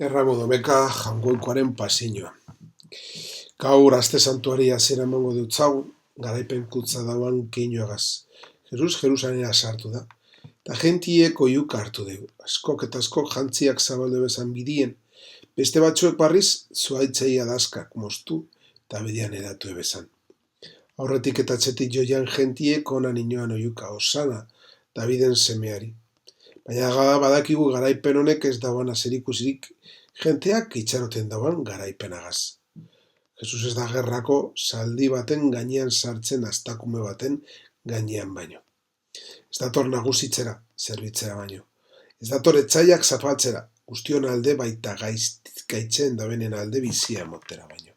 Erramo domeka Jaungoikoaren paseinoa. Gaur aste santuari hasiera emango deutzagu, garaipen kutza dauan keinuagaz. Jesus Jerusalera sartu da, eta gentiek oihuka hartu dugu. Askok eta askok jantziak zabaldu bezan bidien, beste batzuek barriz zuhaitzei adaskak moztu eta bidean edatu ebezan. Aurretik eta atzetik joian gentiek onan inoan oihuka, osana, Daviden semeari. Baina badakigu garaipen honek ez dauan zerikusirik jenteak itxaroten dauan garaipenagaz. Jesus ez da gerrako zaldi baten gainean sartzen astakume baten gainean baino. Ez dator nagusitzera, zerbitzera baino. Ez dator etzaiak zapaltzera, guztion alde baita gaitzen dabenen alde bizia emotera baino.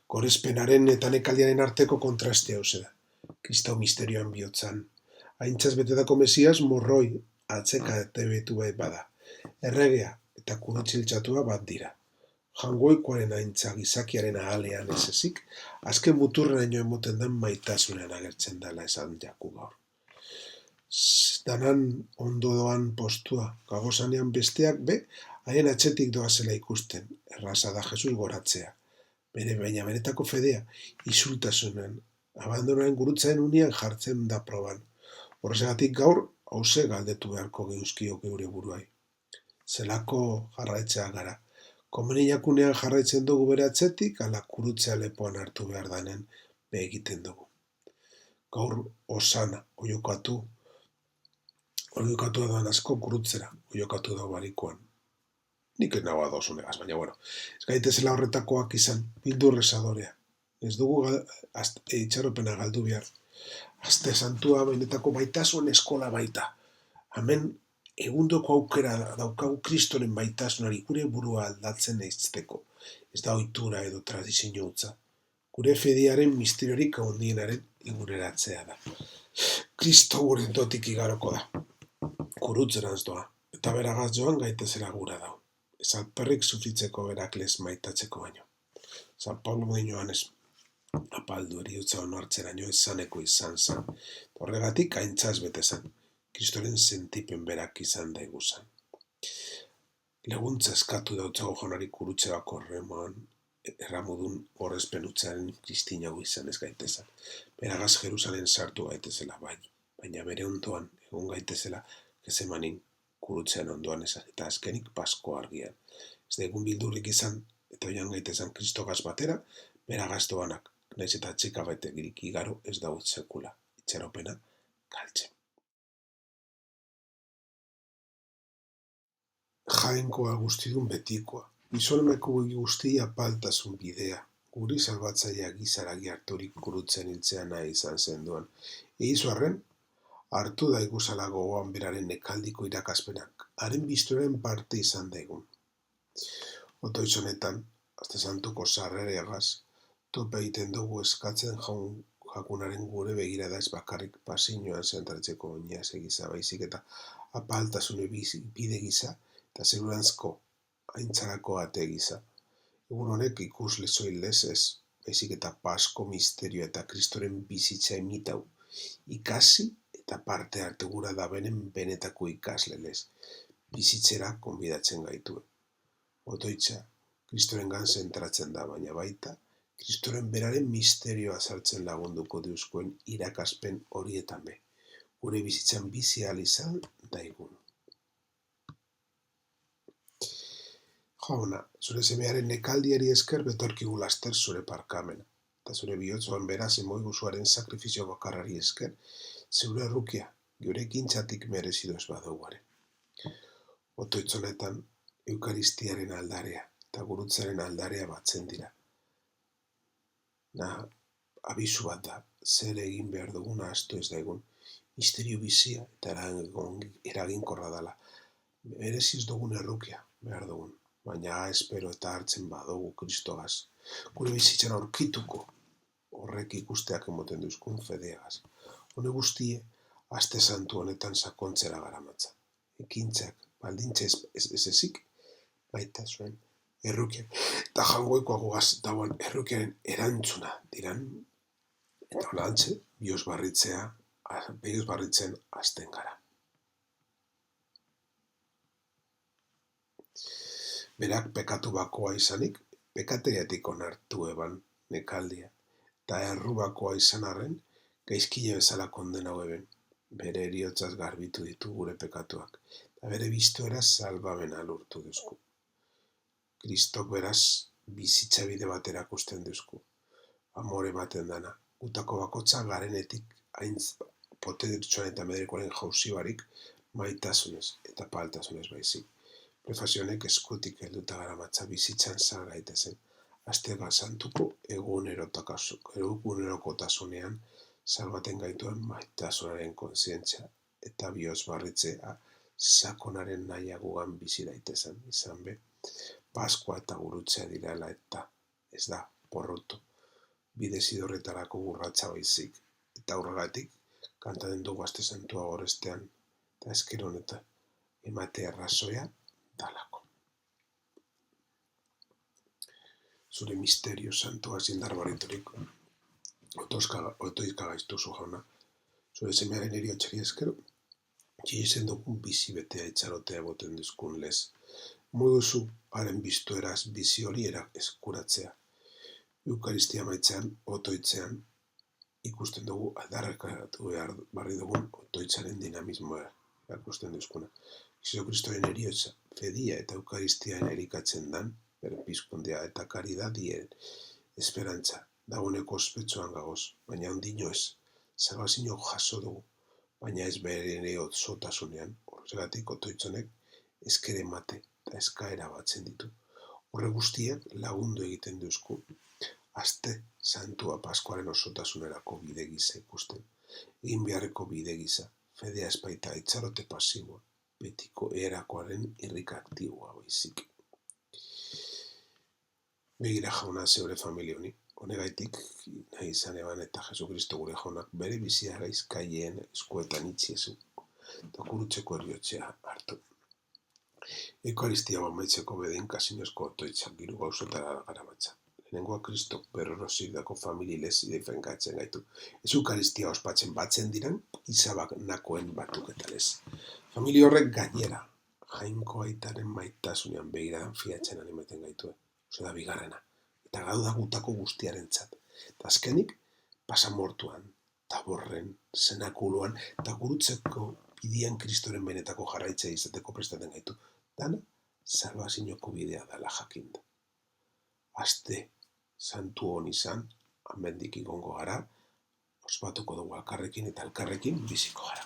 Gorespenaren eta nekaldiaren arteko kontraste hau da. Kristau misterioan bihotzan. Aintzaz betetako Mesias morroi atzeka betu bada. Erregea eta kurutziltzatua bat dira. Jaungoikoaren aintza gizakiaren ahalean ez ezik, azken muturreraino emoten den maitasunean agertzen dela esan jaku gaur. Danan ondo doan postua, gagozanean besteak haien atzetik doazela ikusten, erraza da Jesus goratzea. Baina benetako fedea, isultasunen, abandonaren gurutzaen unian jartzen da proban. Horregatik gaur, hauze galdetu beharko geuzkio geure buruai. Zelako jarraitzea gara. Komeniakunean jarraitzen dugu bere atzetik, ala kurutzea lepoan hartu behar danen egiten dugu. Gaur osana, oiokatu doan asko kurutzera, oiokatu da barikoan. Nik ez nagoa dosunegaz, baina bueno. Ez gaitezela horretakoak izan, bildurrezadorea. Ez dugu itxaropena galdu behar. Aste santua benetako baitasuen eskola baita. Hemen egundoko aukera daukagu Kristoren baitasunari gure burua aldatzen eizteko. Ez da ohitura edo tradizio hutsa. Gure fedearen misteriorik handienaren eguneratzea da. Kristo gure dotik igaroko da. Kurutzerantz doa. Eta beragaz joan gaitezera gura dau. Ez alperrik sufritzeko berakles maitatzeko baino. San Paulo modinoan ez apaldu eriotza onartzeraino esaneko izan zen. Horregatik aintzaz bete zen. Kristoren sentipen berak izan daiguzan. Leguntza eskatu dautzago jonari kurutze bako erramudun horrezpen utzaren kristinago izan ez gaitezan. Beragaz Jerusalen sartu gaitezela baina bere ondoan egon gaitezela Gezemanin kurutzean ondoan ezan eta azkenik Pasko argian. Ez da egun bildurrik izan eta oian gaitezan Kristogaz batera, beragaz doanak, naiz eta txikabetegirik igaro ez daut sekula, itxaropena galtzen. Jainkoa guztidun betikoa, bizolmeko guztia paltasun bidea, guri salbatzaia gizaragi harturik kurutzen hiltzea nahi izan zenduan. Eizu arren, hartu daiguzala gogoan beraren nekaldiko irakaspenak, haren biztuaren parte izan daigun. Otoitz honetan, aste santuko sarreregaz, tope egiten dugu eskatzen jakunaren gure begirada ez bakarrik paseinoan zentratzeko oinaz egiza baizik eta apaltasune bide giza eta segurantzko aintzarako ate giza. Egun honek ikusle soilez ez, baizik eta Pasko misterio eta Kristoren bizitza imitau, ikasi eta parte hartu gura da benetako ikaslelez, bizitzera konbidatzen gaituen. Otoitza, Kristoren gan zentratzen da, baina baita, Kristoren beraren misterioa sartzen lagunduko diuzkoen irakaspen horietan be, gure bizitzan bizi ahal izan daigun. Jauna, zure semearen nekaldiari esker betorkigu laster zure parkamena, eta zure bihotzoan beraz emoiguzuaren sakrifizio bakarrari esker, zeure errukia, geure ekintzatik merezidu ez baduguare. Otoitzonetan, Eukaristiaren aldarea eta gurutzaren aldarea batzen dira. Abisu bat da, zer egin behar duguna astu ez daigun, misterio bizia eta eraginkorra dela. Mereziz dugun errukia behar dugun, baina espero eta hartzen badugu Kristogaz. Gure bizitzan aurkituko, horrek ikusteak emoten duzkun fedeagaz. Hone guztie, aste santu honetan sakontzera garamatza. Ekintzak, baldintza ez ezik, baita zuen errukiak. Eta Jaungoikoagugaz dauan errukiaren erantzuna diran, eta holantze, bihotz barritzen hasten gara. Berak pekatu bakoa izanik, pekateriatik onartu eban nekaldia, eta errubakoa izan arren, gaizkile bezala kondenau eben. Bere heriotzaz garbitu ditu gure pekatuak, eta bere biztoera salbamena lortu duzku. Kristok beraz bizitza bide bat erakusten duzku. Amore ematen dana, gutako bakotza garenetik haintz potentzioan eta mederikoaren jauzi barik, maitasunez eta paltasunez baizik. Prefazionek eskutik helduta garamatza bizitzan sar gaitezen. Astega santuko egunerokotasunean salbaten gaituen maitasunaren kontzientzia eta bihotz barritzea sakonaren naia gugan bizi daitezen. Izan be, Paskua eta gurutzea direla eta ez da porrotu. Bide zidorretarako urratsa baizik. Eta horregatik, kantaden dugu aste santua gorestean, eta esker honetan emate arrazoia dalako. Zure misterio santua zindar barriturik, otoizka gaiztuzu jauna. Zure semearen eriotxari eskero, txizen dugun bizi betea etxarotea boten duzkun lez. Muduzu haren biztueraz bizi hori eskuratzea. Eukaristia maitzean, otoitzean, ikusten dugu aldarrekatu behar barri dugun otoitzaren dinamismoa erakusten duzkuna. Jesu Kristoren eriotza, fedia eta eukaristia erikatzen dan, bere pizkundea eta karidadien esperantza, dagoeneko ospetsuan gagoz, baina ondino ez, salvazio jaso dugu, baina ez bere otzotasunean, horregatik otoitzonek eskere mate eta eskaera batzen ditu. Horre guztiak lagundu egiten duzku, aste santua Paskoaren osotasunerako bide gisa ikusten. Egin beharreko bide gisa, fedea espaita itxarote pasiboa, betiko erakoaren irrika aktiboa baizik. Begira jauna zeure familia honi, honegaitik nahi izan eban eta Jesu Kristo gure jaunak bere bizia gaizkaien eskuetan itxiezu, eta kurutzeko eriotzea hartu. Eukaristia bamaitzeko beden kasinozko otoitzak giru gauzotara garamatza. Lehenengoa Kristok berrorosik dako famililez idefengatzen gaitu. Ez Eukaristia ospatzen batzen diran, izabak nakoen batuketalez. Familia horrek gainera, jainko aitaren maitasunean begiradan fiatzen animeten gaitue. Oso da bigarrena. Eta gauda gutako guztiarentzat. Eta azkenik, pasamortuan, taborren, zenakuluan, eta gurutzeko bidian Kristoren benetako jarraitzea izateko prestaten gaitu. Dana, salvazioko bidea dela jakinda. Aste santu hon izan, amendik igongo gara, ospatuko dugu alkarrekin eta alkarrekin biziko gara.